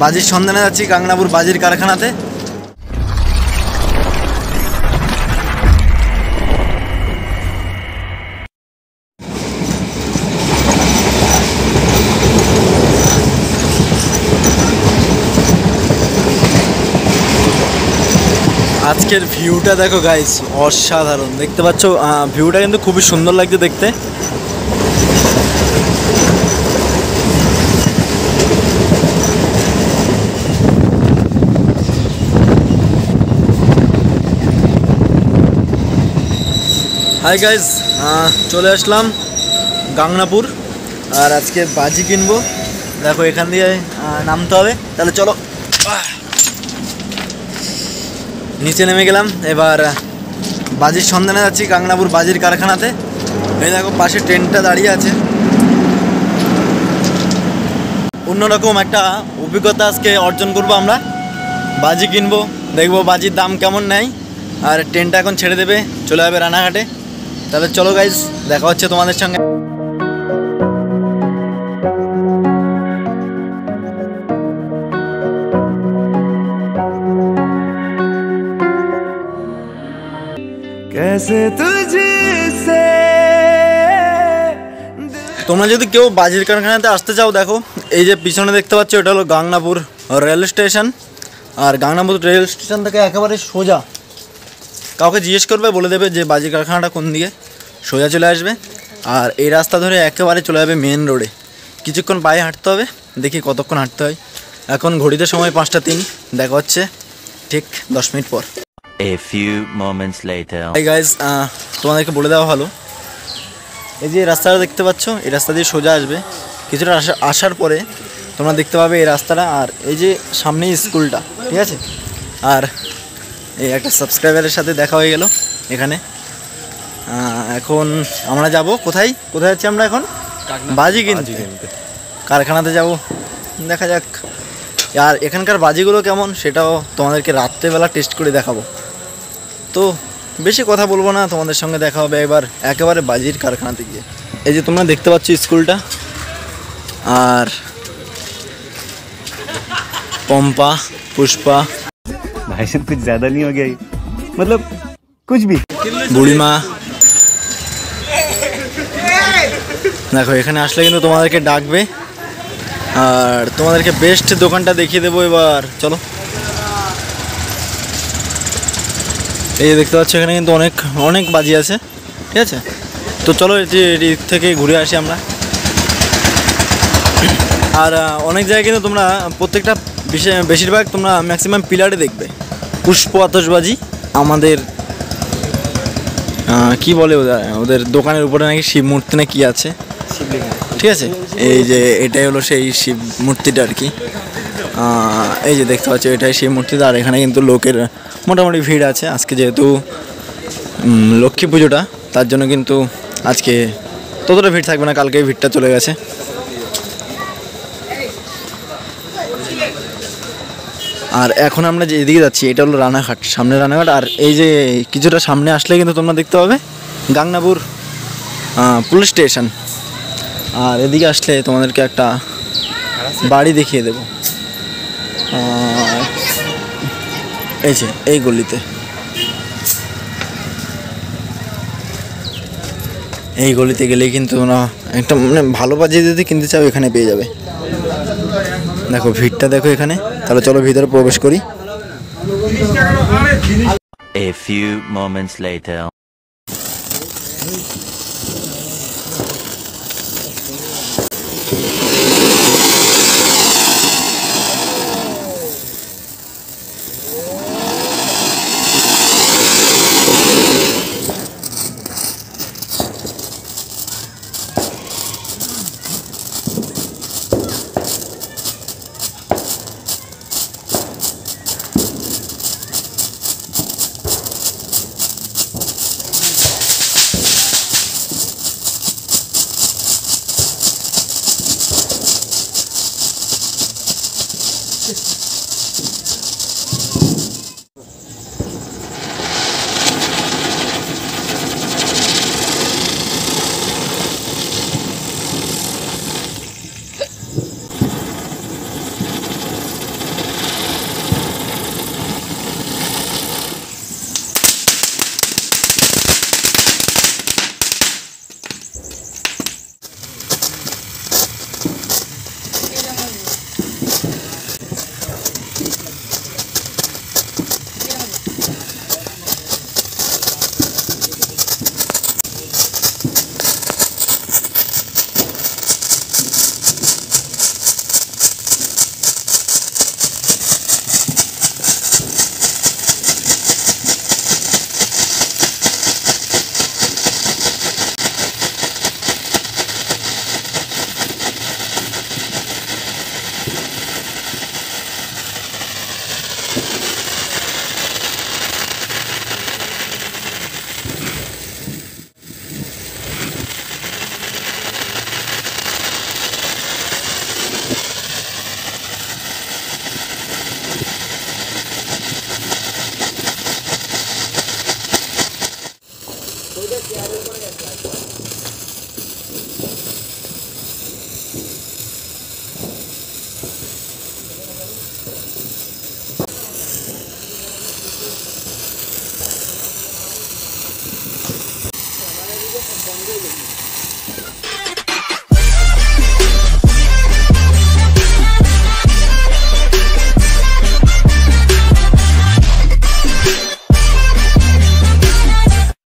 বাজির সন্ধানে যাচ্ছি গাংনাপুর বাজির কারখানাতে। আজকের ভিউটা দেখো গাইস, অসাধারণ। দেখতে পাচ্ছ ভিউটা কিন্তু খুবই সুন্দর লাগছে দেখতে। হাই গাইস, চলে আসলাম গাংনাপুর, আর আজকে বাজি কিনবো। দেখো এখান দিয়ে নামতে হবে, তাহলে চলো। নিচে নেমে গেলাম, এবার বাজির সন্ধানে যাচ্ছি গাংনাপুর বাজির কারখানাতে। এই দেখো পাশে ট্রেনটা দাঁড়িয়ে আছে। অন্যরকম একটা অভিজ্ঞতা আজকে অর্জন করব আমরা। বাজি কিনবো, দেখবো বাজির দাম কেমন নেয়। আর ট্রেনটা এখন ছেড়ে দেবে, চলে যাবে রানাঘাটে। তাহলে চলো গাইজ, দেখা হচ্ছে তোমাদের সঙ্গে। তোমরা যদি কেউ বাজির কারখানাতে আসতে চাও, দেখো এই যে পিছনে দেখতে পাচ্ছ, এটা হলো গাংনাপুর রেল স্টেশন। আর গাংনাপুর রেল স্টেশন থেকে একেবারে সোজা, কাউকে জিজ্ঞেস করবে, বলে দেবে যে বাজির কারখানাটা কোন দিকে, সোজা চলে আসবে। আর এই রাস্তা ধরে একেবারে চলে যাবে মেন রোডে। কিছুক্ষণ পায়ে হাঁটতে হবে, দেখি কতক্ষণ হাঁটতে হয়। এখন ঘড়িতে সময় 5টা 3, দেখা হচ্ছে ঠিক 10 মিনিট পর। A few moments later. Hey guys, তোমাদেরকে বলে দেওয়া ভালো, এই যে রাস্তাটা দেখতে পাচ্ছ, এই রাস্তা দিয়ে সোজা আসবে। কিছুটা আসার পরে তোমরা দেখতে পাবে এই রাস্তাটা, আর এই যে সামনেই স্কুলটা, ঠিক আছে। আর এই একটা সাবস্ক্রাইবারের সাথে দেখা হয়ে গেল এখানে। এখন আমরা যাব কোথায় যাচ্ছি আমরা এখন? বাজি কিনতে কারখানাতে যাব, দেখা যাক। আর এখানকার বাজিগুলো কেমন সেটাও তোমাদেরকে রাত্রেবেলা টেস্ট করে দেখাবো। তো বেশি কথা বলবো না, তোমাদের সঙ্গে দেখা হবে এবার একেবারে বাজির কারখানাতে গিয়ে। এই যে তোমরা দেখতে পাচ্ছ স্কুলটা, আর পম্পা, পুষ্পা, भाई साहब कुछ ज्यादा नहीं हो गया, मतलब कुछ भी। বুড়িমা, দেখো এখানে আসলে কিন্তু তোমাদেরকে ডাকবে, আর তোমাদেরকে বেস্ট দোকানটা দেখিয়ে দেবো এবার। চলো, এই যে দেখতে পাচ্ছ এখানে কিন্তু অনেক বাজি আছে, ঠিক আছে। তো চলো এদিক থেকে ঘুরে আসি আমরা। আর অনেক জায়গায় কিন্তু তোমরা প্রত্যেকটা বেশিরভাগ তোমরা ম্যাক্সিমাম পিলারে দেখবে পুষ্প আতশবাজি। আমাদের কি বলে ওদের দোকানের উপরে নাকি শিব মূর্তি না কি আছে, ঠিক আছে। এই যে এটাই হলো সেই শিব মূর্তিটা আর কি। এই যে দেখতে পাচ্ছ এটাই শিব মূর্তিটা। আর এখানে কিন্তু লোকের মোটামুটি ভিড় আছে আজকে, যেহেতু লক্ষ্মী পুজোটা, তার জন্য কিন্তু আজকে ততটা ভিড় থাকবে না, কালকে ভিড়টা চলে গেছে। আর এখন আমরা যে এদিকে যাচ্ছি, এটা হলো রানাঘাট, সামনে রানাঘাট। আর এই যে কিছুটা সামনে আসলে কিন্তু তোমরা দেখতে পাবে গাংনাপুর পুলিশ স্টেশন। আর এদিকে আসলে তোমাদেরকে একটা বাড়ি দেখিয়ে দেবো, এই যে এই গলিতে। এই গলিতে গেলেই কিন্তু তোমরা একটা মানে ভালো বাজি যদি কিনতে চাও এখানে পেয়ে যাবে। দেখো ভিড়টা দেখো এখানে। তাহলে চলো ভিতরে প্রবেশ করি। A few moments later.